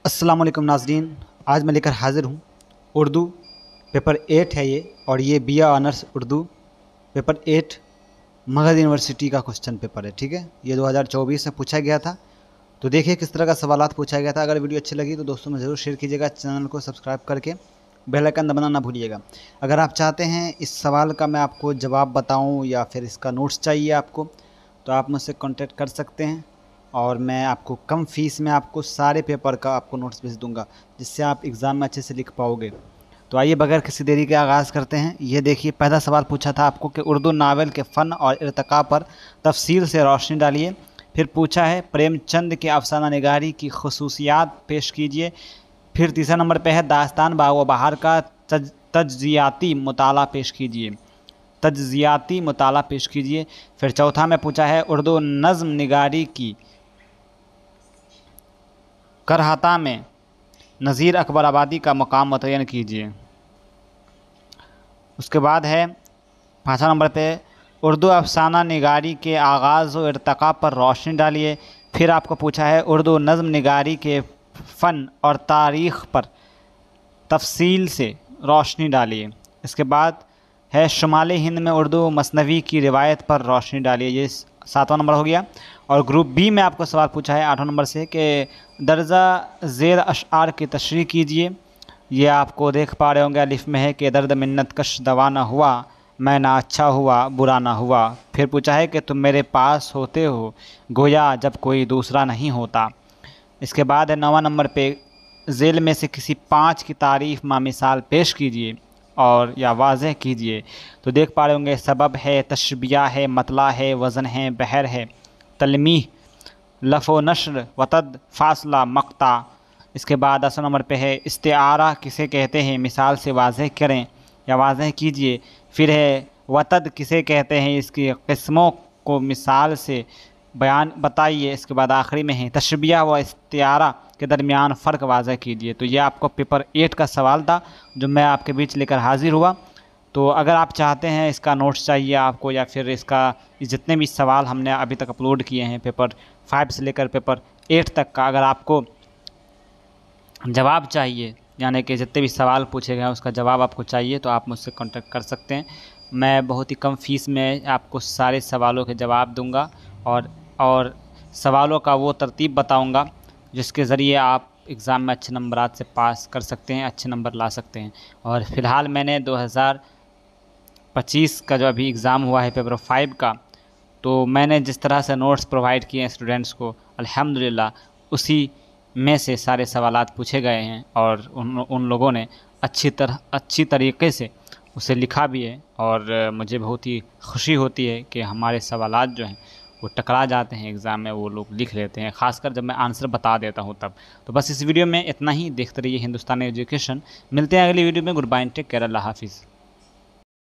अस्सलाम वालेकुम नाज़रीन, आज मैं लेकर हाज़िर हूँ उर्दू पेपर 8 है ये, और ये BA honours Urdu paper 8 Magadh university का क्वेश्चन पेपर है। ठीक है, ये 2024 में पूछा गया था। तो देखिए किस तरह का सवालात पूछा गया था। अगर वीडियो अच्छी लगी तो दोस्तों में ज़रूर शेयर कीजिएगा, चैनल को सब्सक्राइब करके बेल आइकन दबाना ना भूलिएगा। अगर आप चाहते हैं इस सवाल का मैं आपको जवाब बताऊँ या फिर इसका नोट्स चाहिए आपको, तो आप मुझसे कॉन्टेक्ट कर सकते हैं और मैं आपको कम फीस में आपको सारे पेपर का आपको नोट्स भेज दूंगा, जिससे आप एग्ज़ाम में अच्छे से लिख पाओगे। तो आइए बगैर किसी देरी के आगाज़ करते हैं। ये देखिए पहला सवाल पूछा था आपको कि उर्दू नावल के फ़न और इर्तिक़ा पर तफसील से रोशनी डालिए। फिर पूछा है प्रेमचंद के अफसाना निगारी की खसूसियात पेश कीजिए। फिर तीसरा नंबर पे है दास्तान बाग व बहार का तज्ज़ियाती मुताला पेश कीजिए। तज्ज़ियाती मुताला पेश कीजिए। फिर चौथा में पूछा है उर्दू नज़्म निगारी की करहता में नज़ीर अकबर आबादी का मकाम मुतय्यन कीजिए। उसके बाद है 5वां नंबर पे उर्दू अफसाना निगारी के आगाज़ व इर्तिक़ा पर रोशनी डालिए। फिर आपको पूछा है उर्दू नज़्म निगारी के फ़न और तारीख़ पर तफसील से रोशनी डालिए। इसके बाद है शुमाली हिंद में उर्दू मसनवी की रिवायत पर रोशनी डालिए। ये 7वां नंबर हो गया। और ग्रुप बी में आपको सवाल पूछा है 8वां नंबर से कि दर्जा ज़ेर अशआर की तशरीह कीजिए। ये आपको देख पा रहे होंगे, अलिफ में है कि दर्द मिन्नत कश दवा ना हुआ, मैं ना अच्छा हुआ बुरा ना हुआ। फिर पूछा है कि तुम मेरे पास होते हो गोया जब कोई दूसरा नहीं होता। इसके बाद है 9वां नंबर पे ज़ेल में से किसी 5 की तारीफ़ मिसाल पेश कीजिए और या वाज़ेह कीजिए। तो देख पा रहे होंगे सबब है, तशबिया है, मतला है, वज़न है, बहर है, तलमीह, लफ़ो नश्र, वतद, फासला, मक्ता। इसके बाद 10 नंबर पे है इस्तिआरा किसे कहते हैं, मिसाल से वाज़ेह करें या वाज़ेह कीजिए। फिर है वतद किसे कहते हैं, इसकी किस्मों को मिसाल से बयान बताइए। इसके बाद आखिरी में है तशबिया व इस्तिआरा के दरमियान फ़र्क वाज़ेह कीजिए। तो ये आपको पेपर 8 का सवाल था जो मैं आपके बीच लेकर हाज़िर हुआ। तो अगर आप चाहते हैं इसका नोट्स चाहिए आपको, या फिर इसका जितने भी सवाल हमने अभी तक अपलोड किए हैं पेपर 5 से लेकर पेपर 8 तक का, अगर आपको जवाब चाहिए, यानी कि जितने भी सवाल पूछे गए हैं उसका जवाब आपको चाहिए, तो आप मुझसे कांटेक्ट कर सकते हैं। मैं बहुत ही कम फ़ीस में आपको सारे सवालों के जवाब दूंगा और सवालों का वो तरतीब बताऊंगा जिसके ज़रिए आप एग्ज़ाम में अच्छे नंबरात से पास कर सकते हैं, अच्छे नंबर ला सकते हैं। और फ़िलहाल मैंने 2025 का जो अभी एग्ज़ाम हुआ है पेपर 5 का, तो मैंने जिस तरह से नोट्स प्रोवाइड किए हैं स्टूडेंट्स को, अल्हम्दुलिल्लाह उसी में से सारे सवालात पूछे गए हैं और उन लोगों ने अच्छी तरीके से उसे लिखा भी है। और मुझे बहुत ही खुशी होती है कि हमारे सवालात जो हैं वो टकरा जाते हैं एग्ज़ाम में, वो लोग लिख लेते हैं, ख़ासकर जब मैं आंसर बता देता हूँ तब। तो बस इस वीडियो में इतना ही। देखते रहिए हिंदुस्तानी एजुकेशन। मिलते हैं अगली वीडियो में। गुड बाय, टेक केयर, अल्लाह हाफिज़।